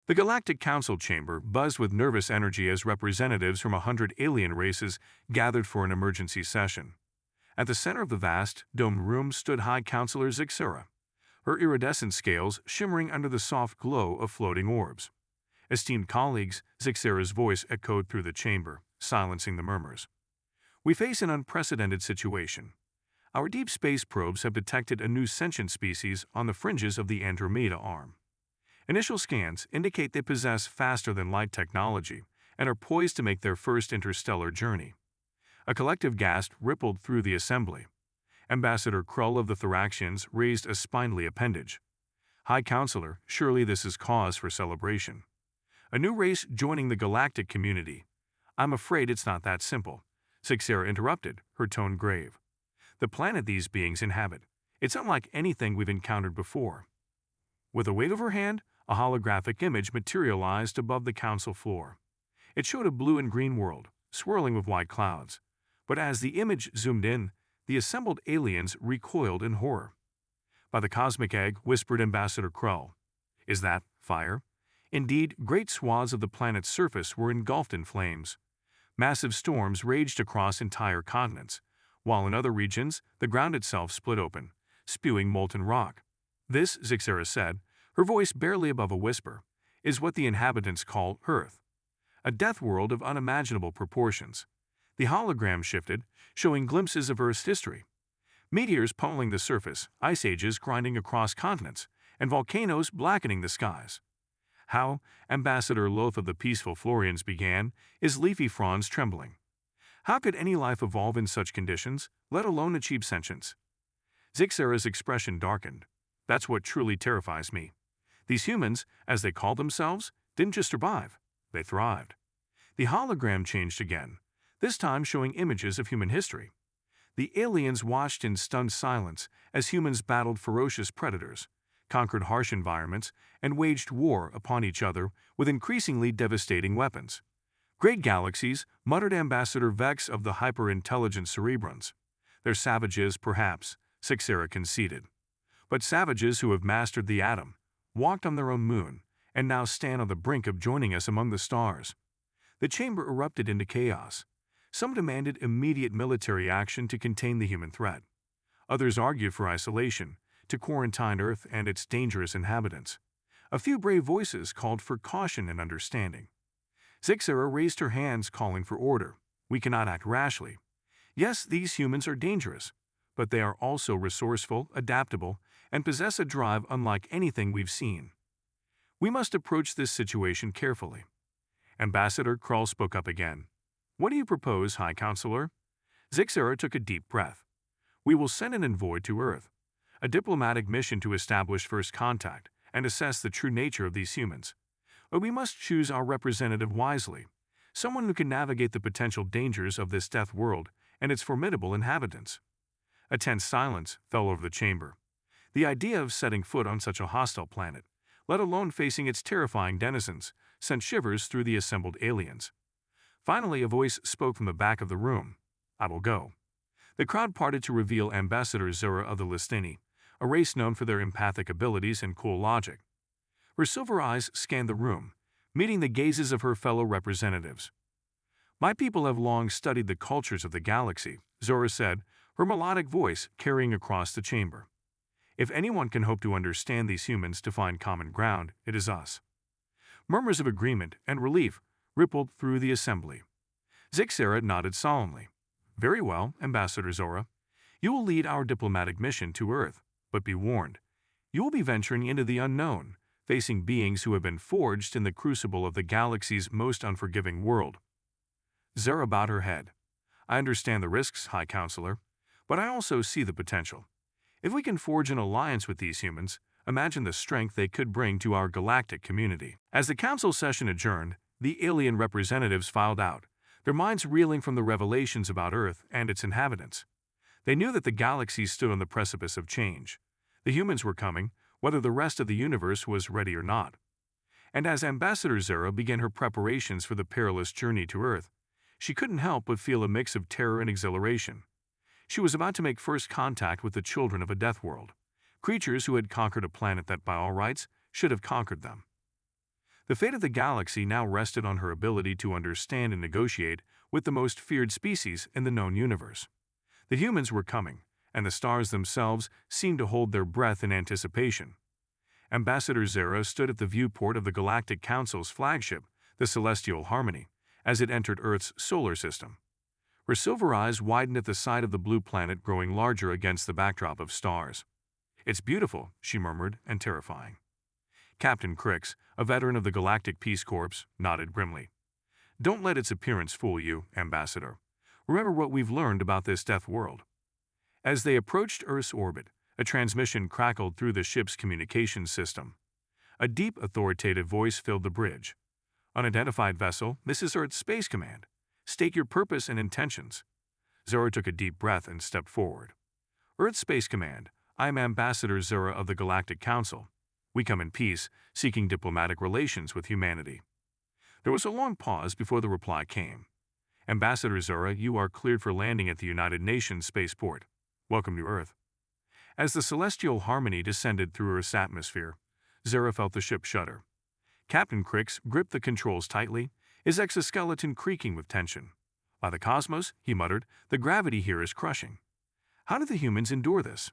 The Galactic Council chamber buzzed with nervous energy as representatives from 100 alien races gathered for an emergency session. At the center of the vast, domed room stood High Counselor Zixera, her iridescent scales shimmering under the soft glow of floating orbs. Esteemed colleagues, Zixera's voice echoed through the chamber, silencing the murmurs. We face an unprecedented situation. Our deep space probes have detected a new sentient species on the fringes of the Andromeda Arm. Initial scans indicate they possess faster-than-light technology and are poised to make their first interstellar journey. A collective gasp rippled through the assembly. Ambassador Krull of the Thoraxians raised a spindly appendage. High Counselor, surely this is cause for celebration. A new race joining the galactic community. I'm afraid it's not that simple, Zixera interrupted, her tone grave. The planet these beings inhabit, it's unlike anything we've encountered before. With a wave of her hand, a holographic image materialized above the council floor. It showed a blue and green world, swirling with white clouds. But as the image zoomed in, the assembled aliens recoiled in horror. By the cosmic egg, whispered Ambassador Krull. Is that fire? Indeed, great swaths of the planet's surface were engulfed in flames. Massive storms raged across entire continents, while in other regions, the ground itself split open, spewing molten rock. This, Zixera said, her voice barely above a whisper, is what the inhabitants call Earth. A death world of unimaginable proportions. The hologram shifted, showing glimpses of Earth's history. Meteors pummeling the surface, ice ages grinding across continents, and volcanoes blackening the skies. How, Ambassador Loth of the peaceful Florians began, his leafy fronds trembling. How could any life evolve in such conditions, let alone achieve sentience? Zixera's expression darkened. That's what truly terrifies me. These humans, as they call themselves, didn't just survive, they thrived. The hologram changed again, this time showing images of human history. The aliens watched in stunned silence as humans battled ferocious predators, conquered harsh environments, and waged war upon each other with increasingly devastating weapons. Great galaxies, muttered Ambassador Vex of the hyper-intelligent Cerebrons. They're savages, perhaps, Zixera conceded. But savages who have mastered the atom, walked on their own moon, and now stand on the brink of joining us among the stars. The chamber erupted into chaos. Some demanded immediate military action to contain the human threat. Others argued for isolation, to quarantine Earth and its dangerous inhabitants. A few brave voices called for caution and understanding. Zixera raised her hands, calling for order. We cannot act rashly. Yes, these humans are dangerous, but they are also resourceful, adaptable, and possess a drive unlike anything we've seen. We must approach this situation carefully. Ambassador Krull spoke up again. What do you propose, High Counselor? Zixera took a deep breath. We will send an envoy to Earth, a diplomatic mission to establish first contact and assess the true nature of these humans. But we must choose our representative wisely, someone who can navigate the potential dangers of this death world and its formidable inhabitants. A tense silence fell over the chamber. The idea of setting foot on such a hostile planet, let alone facing its terrifying denizens, sent shivers through the assembled aliens. Finally, a voice spoke from the back of the room. I will go. The crowd parted to reveal Ambassador Zora of the Listini, a race known for their empathic abilities and cool logic. Her silver eyes scanned the room, meeting the gazes of her fellow representatives. My people have long studied the cultures of the galaxy, Zora said, her melodic voice carrying across the chamber. If anyone can hope to understand these humans to find common ground, it is us. Murmurs of agreement and relief rippled through the assembly. Zixera nodded solemnly. Very well, Ambassador Zora. You will lead our diplomatic mission to Earth, but be warned. You will be venturing into the unknown, facing beings who have been forged in the crucible of the galaxy's most unforgiving world. Zora bowed her head. I understand the risks, High Counselor, but I also see the potential. If we can forge an alliance with these humans, imagine the strength they could bring to our galactic community. As the council session adjourned, the alien representatives filed out, their minds reeling from the revelations about Earth and its inhabitants. They knew that the galaxy stood on the precipice of change. The humans were coming, whether the rest of the universe was ready or not. And as Ambassador Zora began her preparations for the perilous journey to Earth, she couldn't help but feel a mix of terror and exhilaration. She was about to make first contact with the children of a death world, creatures who had conquered a planet that by all rights should have conquered them. The fate of the galaxy now rested on her ability to understand and negotiate with the most feared species in the known universe. The humans were coming, and the stars themselves seemed to hold their breath in anticipation. Ambassador Zera stood at the viewport of the Galactic Council's flagship, the Celestial Harmony, as it entered Earth's solar system. Her silver eyes widened at the sight of the blue planet growing larger against the backdrop of stars. "It's beautiful," she murmured, "and terrifying." Captain Crix, a veteran of the Galactic Peace Corps, nodded grimly. "Don't let its appearance fool you, Ambassador. Remember what we've learned about this death world." As they approached Earth's orbit, a transmission crackled through the ship's communications system. A deep, authoritative voice filled the bridge. "Unidentified vessel, this is Earth's Space Command. State your purpose and intentions." Zora took a deep breath and stepped forward. "Earth Space Command, I am Ambassador Zora of the Galactic Council. We come in peace, seeking diplomatic relations with humanity." There was a long pause before the reply came. "Ambassador Zora, you are cleared for landing at the United Nations spaceport. Welcome to Earth." As the Celestial Harmony descended through Earth's atmosphere, Zora felt the ship shudder. Captain Crix gripped the controls tightly, his exoskeleton creaking with tension. "By the cosmos," he muttered, "the gravity here is crushing. How do the humans endure this?"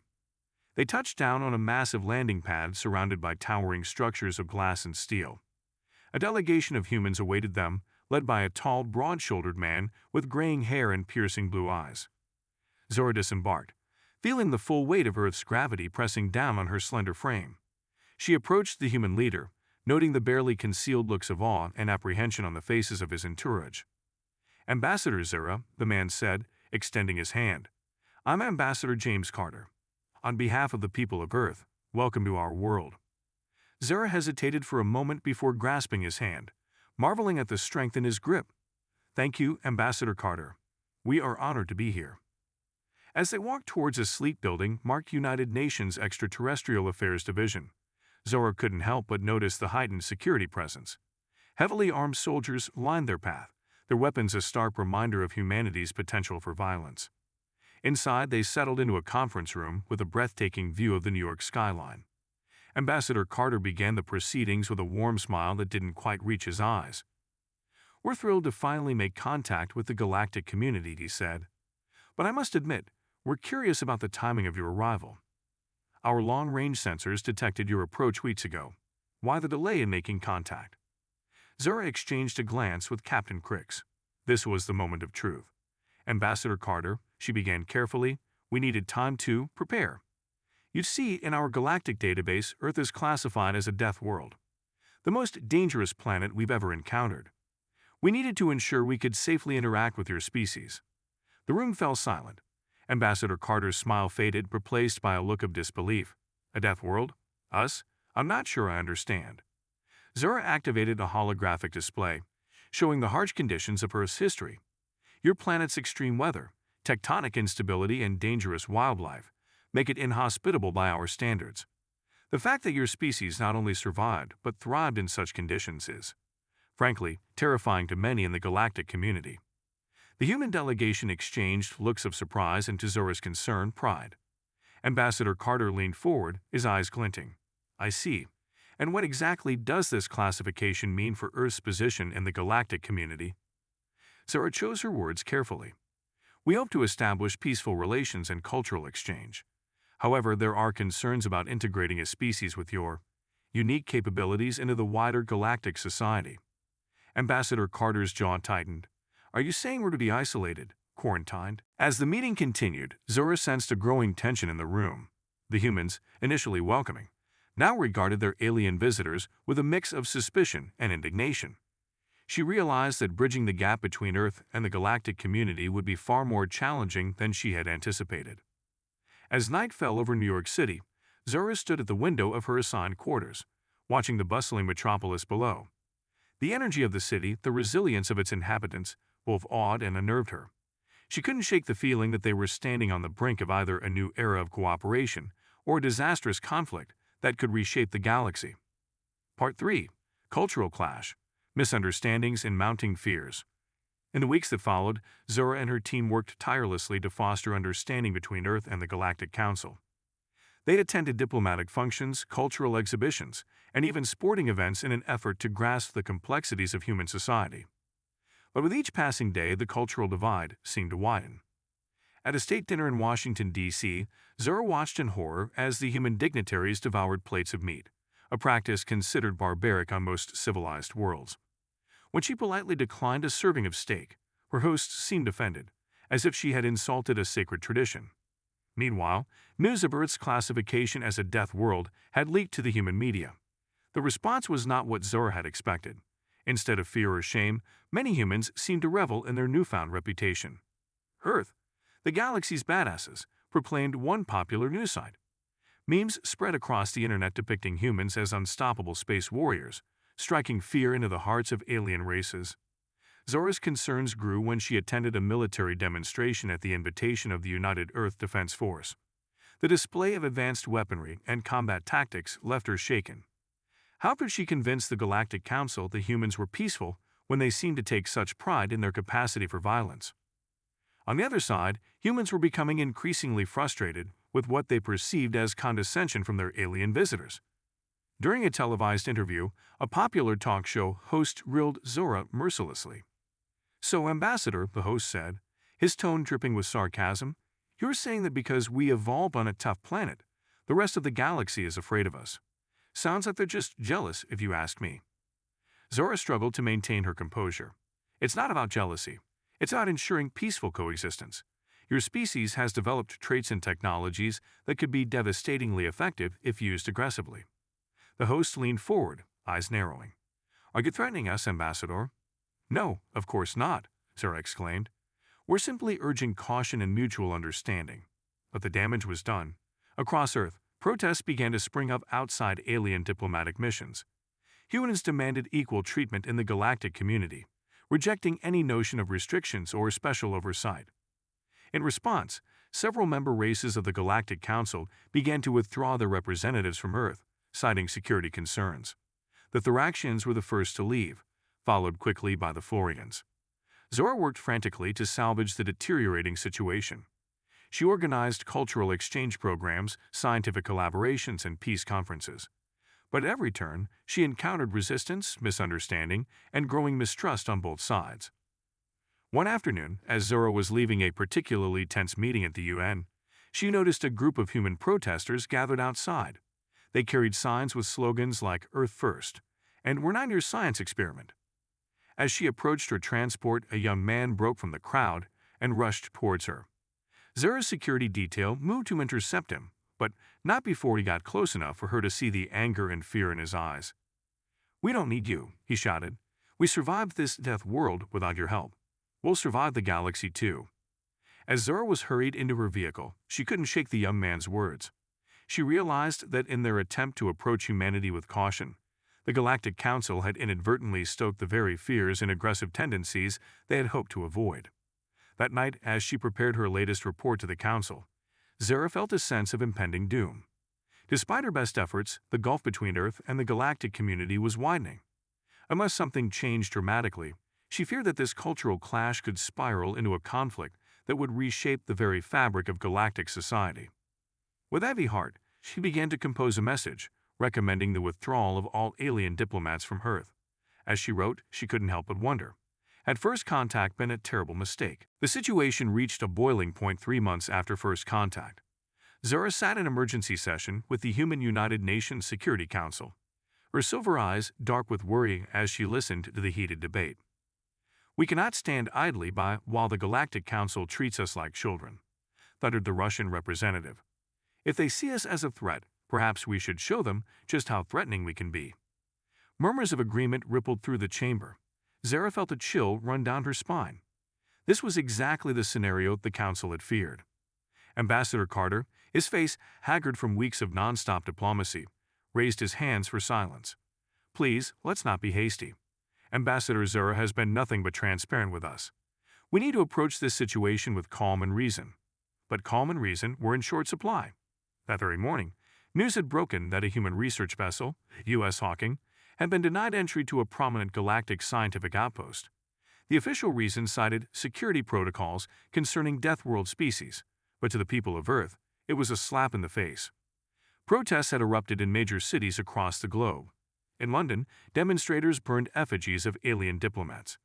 They touched down on a massive landing pad surrounded by towering structures of glass and steel. A delegation of humans awaited them, led by a tall, broad-shouldered man with graying hair and piercing blue eyes. Zora disembarked, feeling the full weight of Earth's gravity pressing down on her slender frame. She approached the human leader, noting the barely concealed looks of awe and apprehension on the faces of his entourage. "Ambassador Zera," the man said, extending his hand. "I'm Ambassador James Carter. On behalf of the people of Earth, welcome to our world." Zera hesitated for a moment before grasping his hand, marveling at the strength in his grip. "Thank you, Ambassador Carter. We are honored to be here." As they walked towards a sleek building marked United Nations Extraterrestrial Affairs Division, Zora couldn't help but notice the heightened security presence. Heavily armed soldiers lined their path, their weapons a stark reminder of humanity's potential for violence. Inside, they settled into a conference room with a breathtaking view of the New York skyline. Ambassador Carter began the proceedings with a warm smile that didn't quite reach his eyes. "We're thrilled to finally make contact with the galactic community," he said. "But I must admit, we're curious about the timing of your arrival. Our long-range sensors detected your approach weeks ago. Why the delay in making contact?" Zora exchanged a glance with Captain Crix. This was the moment of truth. "Ambassador Carter," she began carefully, "we needed time to prepare. You see, in our galactic database, Earth is classified as a death world, the most dangerous planet we've ever encountered. We needed to ensure we could safely interact with your species." The room fell silent. Ambassador Carter's smile faded, replaced by a look of disbelief. "A death world? Us? I'm not sure I understand." Zora activated a holographic display, showing the harsh conditions of Earth's history. "Your planet's extreme weather, tectonic instability, and dangerous wildlife make it inhospitable by our standards. The fact that your species not only survived but thrived in such conditions is, frankly, terrifying to many in the galactic community." The human delegation exchanged looks of surprise and, to Zora's concern, pride. Ambassador Carter leaned forward, his eyes glinting. "I see. And what exactly does this classification mean for Earth's position in the galactic community?" Zora chose her words carefully. "We hope to establish peaceful relations and cultural exchange. However, there are concerns about integrating a species with your unique capabilities into the wider galactic society." Ambassador Carter's jaw tightened. "Are you saying we're to be isolated, quarantined?" As the meeting continued, Zora sensed a growing tension in the room. The humans, initially welcoming, now regarded their alien visitors with a mix of suspicion and indignation. She realized that bridging the gap between Earth and the galactic community would be far more challenging than she had anticipated. As night fell over New York City, Zora stood at the window of her assigned quarters, watching the bustling metropolis below. The energy of the city, the resilience of its inhabitants, both awed and unnerved her. She couldn't shake the feeling that they were standing on the brink of either a new era of cooperation or a disastrous conflict that could reshape the galaxy. Part 3. Cultural Clash. Misunderstandings and Mounting Fears. In the weeks that followed, Zora and her team worked tirelessly to foster understanding between Earth and the Galactic Council. They attended diplomatic functions, cultural exhibitions, and even sporting events in an effort to grasp the complexities of human society. But with each passing day, the cultural divide seemed to widen. At a state dinner in Washington, D.C., Zora watched in horror as the human dignitaries devoured plates of meat, a practice considered barbaric on most civilized worlds. When she politely declined a serving of steak, her host seemed offended, as if she had insulted a sacred tradition. Meanwhile, news of Earth's classification as a death world had leaked to the human media. The response was not what Zora had expected. Instead of fear or shame, many humans seemed to revel in their newfound reputation. Earth, the galaxy's badasses, proclaimed one popular news site. Memes spread across the internet depicting humans as unstoppable space warriors, striking fear into the hearts of alien races. Zora's concerns grew when she attended a military demonstration at the invitation of the United Earth Defense Force. The display of advanced weaponry and combat tactics left her shaken. How could she convince the Galactic Council the humans were peaceful when they seemed to take such pride in their capacity for violence? On the other side, humans were becoming increasingly frustrated with what they perceived as condescension from their alien visitors. During a televised interview, a popular talk show host grilled Zora mercilessly. "So, Ambassador," the host said, his tone dripping with sarcasm, "you're saying that because we evolved on a tough planet, the rest of the galaxy is afraid of us. Sounds like they're just jealous, if you ask me." Zora struggled to maintain her composure. "It's not about jealousy. It's about ensuring peaceful coexistence. Your species has developed traits and technologies that could be devastatingly effective if used aggressively." The host leaned forward, eyes narrowing. "Are you threatening us, Ambassador?" "No, of course not," Zora exclaimed. "We're simply urging caution and mutual understanding." But the damage was done. Across Earth, protests began to spring up outside alien diplomatic missions. Humans demanded equal treatment in the galactic community, rejecting any notion of restrictions or special oversight. In response, several member races of the Galactic Council began to withdraw their representatives from Earth, citing security concerns. The Thraxians were the first to leave, followed quickly by the Florians. Zora worked frantically to salvage the deteriorating situation. She organized cultural exchange programs, scientific collaborations, and peace conferences. But at every turn, she encountered resistance, misunderstanding, and growing mistrust on both sides. One afternoon, as Zora was leaving a particularly tense meeting at the UN, she noticed a group of human protesters gathered outside. They carried signs with slogans like "Earth First" and "We're not your science experiment." As she approached her transport, a young man broke from the crowd and rushed towards her. Zora's security detail moved to intercept him, but not before he got close enough for her to see the anger and fear in his eyes. "We don't need you," he shouted. "We survived this death world without your help. We'll survive the galaxy too." As Zora was hurried into her vehicle, she couldn't shake the young man's words. She realized that in their attempt to approach humanity with caution, the Galactic Council had inadvertently stoked the very fears and aggressive tendencies they had hoped to avoid. That night, as she prepared her latest report to the Council, Zora felt a sense of impending doom. Despite her best efforts, the gulf between Earth and the galactic community was widening. Unless something changed dramatically, she feared that this cultural clash could spiral into a conflict that would reshape the very fabric of galactic society. With heavy heart, she began to compose a message, recommending the withdrawal of all alien diplomats from Earth. As she wrote, she couldn't help but wonder, had first contact been a terrible mistake? The situation reached a boiling point 3 months after first contact. Zora sat in emergency session with the Human United Nations Security Council, her silver eyes dark with worry as she listened to the heated debate. "We cannot stand idly by while the Galactic Council treats us like children," thundered the Russian representative. "If they see us as a threat, perhaps we should show them just how threatening we can be." Murmurs of agreement rippled through the chamber. Zora felt a chill run down her spine. This was exactly the scenario the Council had feared. Ambassador Carter, his face haggard from weeks of non-stop diplomacy, raised his hands for silence. "Please, let's not be hasty. Ambassador Zora has been nothing but transparent with us. We need to approach this situation with calm and reason." But calm and reason were in short supply. That very morning, news had broken that a human research vessel, U.S. Hawking, had been denied entry to a prominent galactic scientific outpost. The official reason cited security protocols concerning death world species, but to the people of Earth, it was a slap in the face. Protests had erupted in major cities across the globe. In London, demonstrators burned effigies of alien diplomats.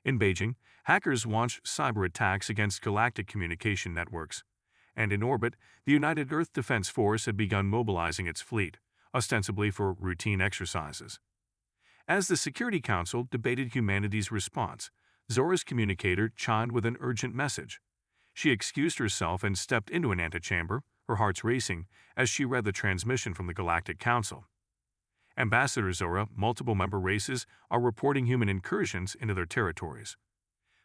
In Beijing, hackers launched cyber attacks against galactic communication networks. And in orbit, the United Earth Defense Force had begun mobilizing its fleet, ostensibly for routine exercises. As the Security Council debated humanity's response, Zora's communicator chimed with an urgent message. She excused herself and stepped into an antechamber, her heart racing, as she read the transmission from the Galactic Council. Ambassador Zora, multiple member races are reporting human incursions into their territories.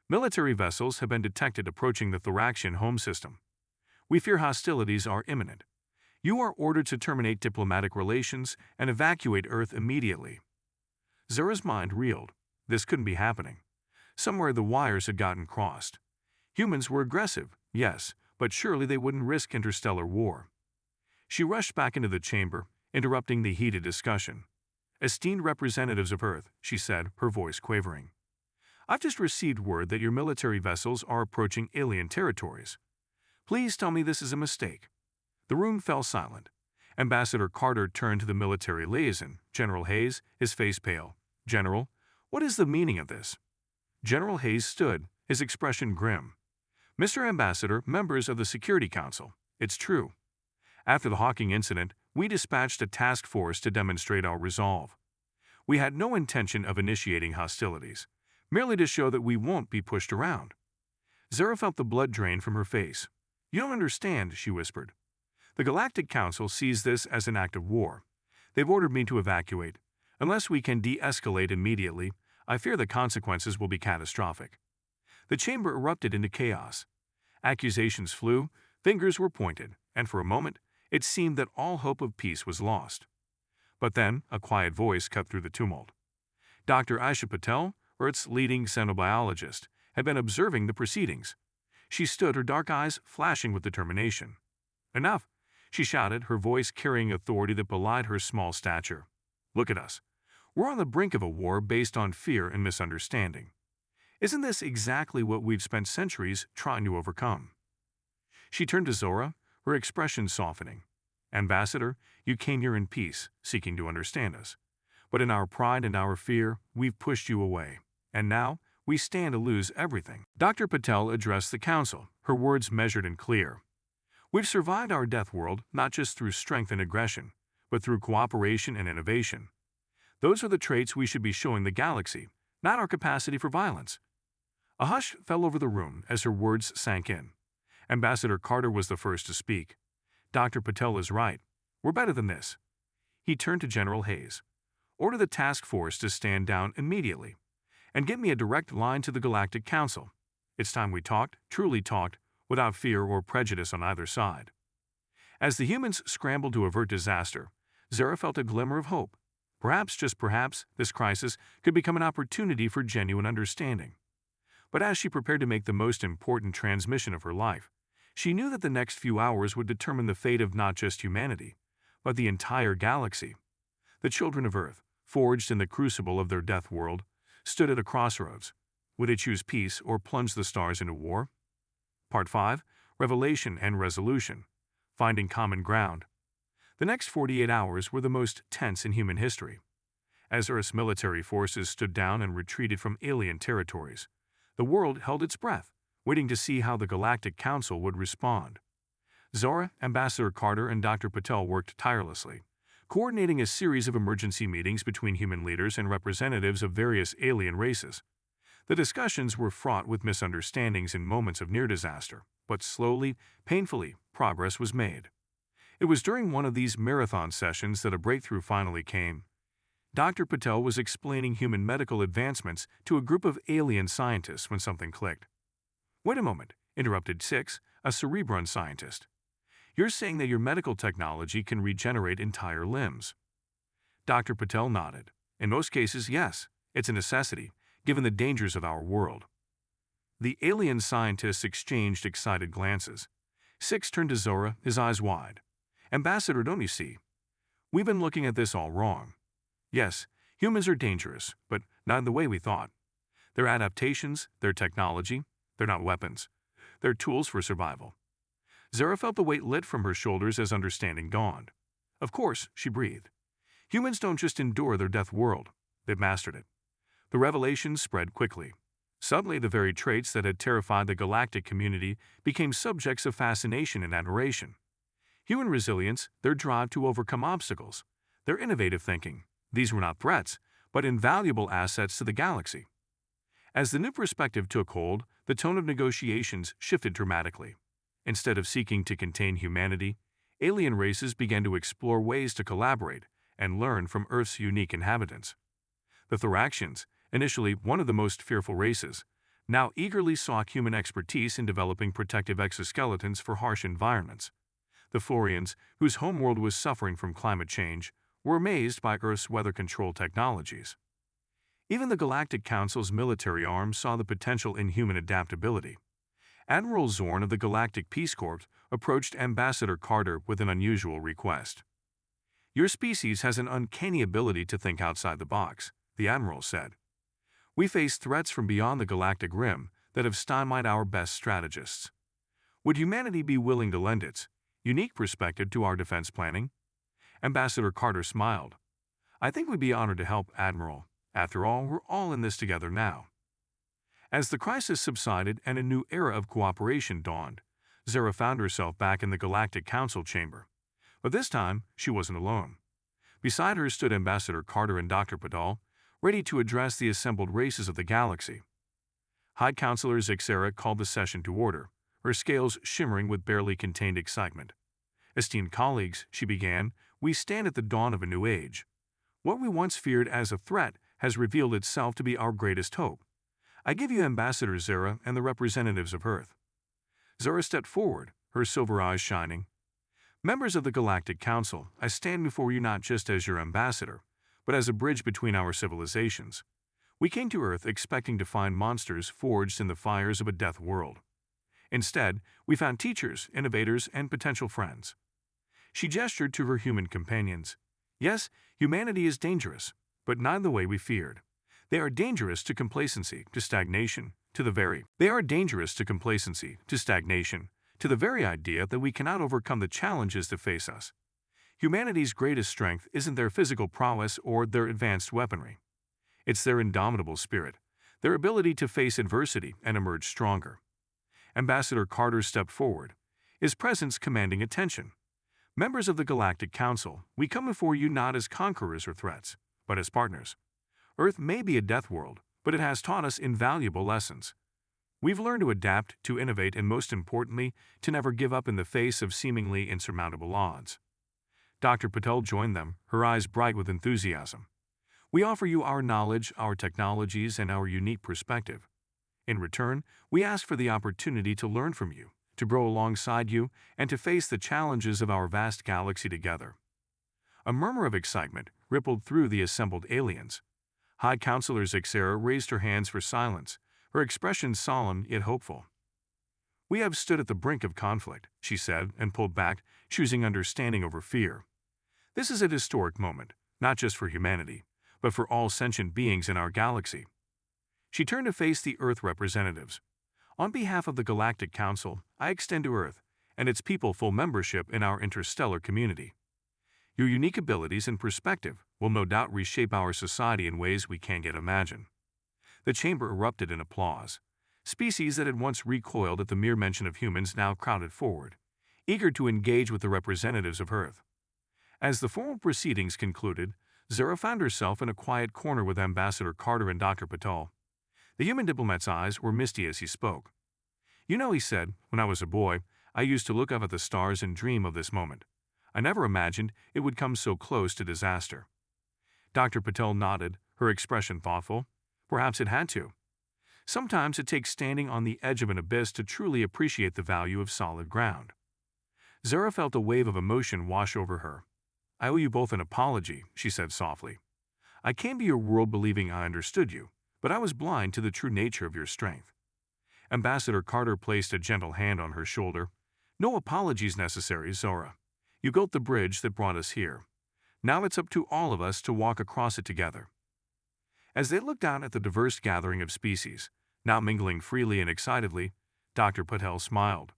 Military vessels have been detected approaching the Thoraxian home system. We fear hostilities are imminent. You are ordered to terminate diplomatic relations and evacuate Earth immediately. Zora's mind reeled. This couldn't be happening. Somewhere the wires had gotten crossed. Humans were aggressive, yes, but surely they wouldn't risk interstellar war. She rushed back into the chamber, interrupting the heated discussion. "Esteemed representatives of Earth," she said, her voice quavering. "I've just received word that your military vessels are approaching alien territories. Please tell me this is a mistake." The room fell silent. Ambassador Carter turned to the military liaison, General Hayes, his face pale. "General, what is the meaning of this?" General Hayes stood, his expression grim. "Mr. Ambassador, members of the Security Council, it's true. After the Hawking incident, we dispatched a task force to demonstrate our resolve. We had no intention of initiating hostilities, merely to show that we won't be pushed around." Zara felt the blood drain from her face. "You don't understand," she whispered. "The Galactic Council sees this as an act of war. They've ordered me to evacuate. Unless we can de-escalate immediately, I fear the consequences will be catastrophic." The chamber erupted into chaos. Accusations flew, fingers were pointed, and for a moment, it seemed that all hope of peace was lost. But then, a quiet voice cut through the tumult. Dr. Aisha Patel, Earth's leading xenobiologist, had been observing the proceedings. She stood, her dark eyes flashing with determination. "Enough," she shouted, her voice carrying authority that belied her small stature. "Look at us. We're on the brink of a war based on fear and misunderstanding. Isn't this exactly what we've spent centuries trying to overcome?" She turned to Zora, her expression softening. "Ambassador, you came here in peace, seeking to understand us. But in our pride and our fear, we've pushed you away. And now, we stand to lose everything." Dr. Patel addressed the council, her words measured and clear. "We've survived our death world not just through strength and aggression, but through cooperation and innovation. Those are the traits we should be showing the galaxy, not our capacity for violence." A hush fell over the room as her words sank in. Ambassador Carter was the first to speak. "Dr. Patel is right. We're better than this." He turned to General Hayes. "Order the task force to stand down immediately, and get me a direct line to the Galactic Council. It's time we talked, truly talked, without fear or prejudice on either side." As the humans scrambled to avert disaster, Zara felt a glimmer of hope. Perhaps, just perhaps, this crisis could become an opportunity for genuine understanding. But as she prepared to make the most important transmission of her life, she knew that the next few hours would determine the fate of not just humanity, but the entire galaxy. The children of Earth, forged in the crucible of their death world, stood at a crossroads. Would they choose peace or plunge the stars into war? Part 5, Revelation and Resolution, Finding Common Ground. The next 48 hours were the most tense in human history. As Earth's military forces stood down and retreated from alien territories, the world held its breath, waiting to see how the Galactic Council would respond. Zora, Ambassador Carter, and Dr. Patel worked tirelessly, coordinating a series of emergency meetings between human leaders and representatives of various alien races. The discussions were fraught with misunderstandings and moments of near disaster, but slowly, painfully, progress was made. It was during one of these marathon sessions that a breakthrough finally came. Dr. Patel was explaining human medical advancements to a group of alien scientists when something clicked. "Wait a moment," interrupted Six, a Cerebron scientist. "You're saying that your medical technology can regenerate entire limbs?" Dr. Patel nodded. "In most cases, yes. It's a necessity, given the dangers of our world." The alien scientists exchanged excited glances. Six turned to Zora, his eyes wide. "Ambassador, don't you see? We've been looking at this all wrong. Yes, humans are dangerous, but not in the way we thought. They're adaptations, they're technology, they're not weapons. They're tools for survival." Zara felt the weight lift from her shoulders as understanding dawned. Of course, she breathed. Humans don't just endure their death world, they've mastered it. The revelation spread quickly. Suddenly, the very traits that had terrified the galactic community became subjects of fascination and admiration. Human resilience, their drive to overcome obstacles, their innovative thinking. These were not threats, but invaluable assets to the galaxy. As the new perspective took hold, the tone of negotiations shifted dramatically. Instead of seeking to contain humanity, alien races began to explore ways to collaborate and learn from Earth's unique inhabitants. The Thoraxians, initially one of the most fearful races, now eagerly sought human expertise in developing protective exoskeletons for harsh environments. The Florians, whose homeworld was suffering from climate change, were amazed by Earth's weather control technologies. Even the Galactic Council's military arm saw the potential in human adaptability. Admiral Zorn of the Galactic Peace Corps approached Ambassador Carter with an unusual request. "Your species has an uncanny ability to think outside the box," the Admiral said. "We face threats from beyond the galactic rim that have stymied our best strategists. Would humanity be willing to lend its unique perspective to our defense planning?" Ambassador Carter smiled. "I think we'd be honored to help, Admiral. After all, we're all in this together now." As the crisis subsided and a new era of cooperation dawned, Zara found herself back in the Galactic Council chamber. But this time, she wasn't alone. Beside her stood Ambassador Carter and Dr. Padal, ready to address the assembled races of the galaxy. High Counselor Zixera called the session to order, her scales shimmering with barely contained excitement. "Esteemed colleagues," she began, "we stand at the dawn of a new age. What we once feared as a threat has revealed itself to be our greatest hope. I give you Ambassador Zara and the representatives of Earth." Zara stepped forward, her silver eyes shining. "Members of the Galactic Council, I stand before you not just as your ambassador, but as a bridge between our civilizations. We came to Earth expecting to find monsters forged in the fires of a death world. Instead, we found teachers, innovators, and potential friends." She gestured to her human companions. "Yes, humanity is dangerous, but not in the way we feared. They are dangerous to complacency, to stagnation, to the very idea that we cannot overcome the challenges that face us. Humanity's greatest strength isn't their physical prowess or their advanced weaponry. It's their indomitable spirit, their ability to face adversity and emerge stronger." Ambassador Carter stepped forward, his presence commanding attention. "Members of the Galactic Council, we come before you not as conquerors or threats, but as partners. Earth may be a death world, but it has taught us invaluable lessons. We've learned to adapt, to innovate, and most importantly, to never give up in the face of seemingly insurmountable odds." Dr. Patel joined them, her eyes bright with enthusiasm. "We offer you our knowledge, our technologies, and our unique perspective. In return, we ask for the opportunity to learn from you, to grow alongside you, and to face the challenges of our vast galaxy together." A murmur of excitement rippled through the assembled aliens. High Counselor Zixera raised her hands for silence, her expression solemn yet hopeful. "We have stood at the brink of conflict," she said, and pulled back, choosing understanding over fear. "This is a historic moment, not just for humanity, but for all sentient beings in our galaxy." She turned to face the Earth representatives. "On behalf of the Galactic Council, I extend to Earth and its people full membership in our interstellar community. Your unique abilities and perspective will no doubt reshape our society in ways we can't yet imagine." The chamber erupted in applause. Species that had once recoiled at the mere mention of humans now crowded forward, eager to engage with the representatives of Earth. As the formal proceedings concluded, Zara found herself in a quiet corner with Ambassador Carter and Dr. Patel. The human diplomat's eyes were misty as he spoke. "You know," he said, "when I was a boy, I used to look up at the stars and dream of this moment. I never imagined it would come so close to disaster." Dr. Patel nodded, her expression thoughtful. "Perhaps it had to. Sometimes it takes standing on the edge of an abyss to truly appreciate the value of solid ground." Zara felt a wave of emotion wash over her. "I owe you both an apology," she said softly. "I came to your world believing I understood you, but I was blind to the true nature of your strength." Ambassador Carter placed a gentle hand on her shoulder. "No apologies necessary, Zora. You built the bridge that brought us here. Now it's up to all of us to walk across it together." As they looked out at the diverse gathering of species, now mingling freely and excitedly, Dr. Patel smiled.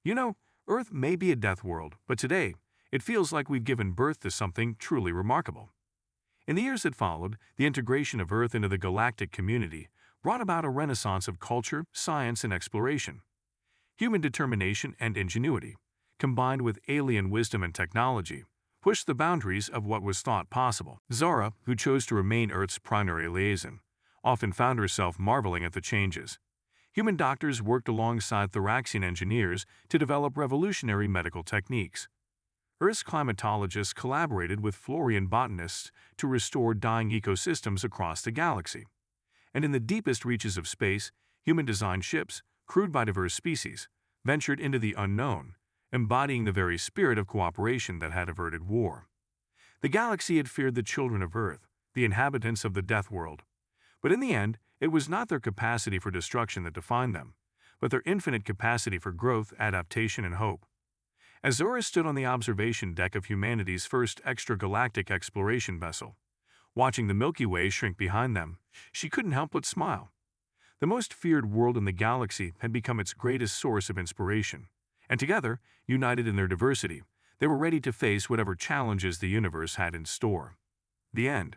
"You know, Earth may be a death world, but today, It feels like we've given birth to something truly remarkable. In the years that followed, the integration of Earth into the galactic community brought about a renaissance of culture, science, and exploration. Human determination and ingenuity, combined with alien wisdom and technology, pushed the boundaries of what was thought possible. Zara, who chose to remain Earth's primary liaison, often found herself marveling at the changes. Human doctors worked alongside Thraxian engineers to develop revolutionary medical techniques. Earth's climatologists collaborated with Florian botanists to restore dying ecosystems across the galaxy. And in the deepest reaches of space, human-designed ships, crewed by diverse species, ventured into the unknown, embodying the very spirit of cooperation that had averted war. The galaxy had feared the children of Earth, the inhabitants of the Death World. But in the end, it was not their capacity for destruction that defined them, but their infinite capacity for growth, adaptation, and hope. As Zora stood on the observation deck of humanity's first extragalactic exploration vessel, watching the Milky Way shrink behind them, she couldn't help but smile. The most feared world in the galaxy had become its greatest source of inspiration, and together, united in their diversity, they were ready to face whatever challenges the universe had in store. The end.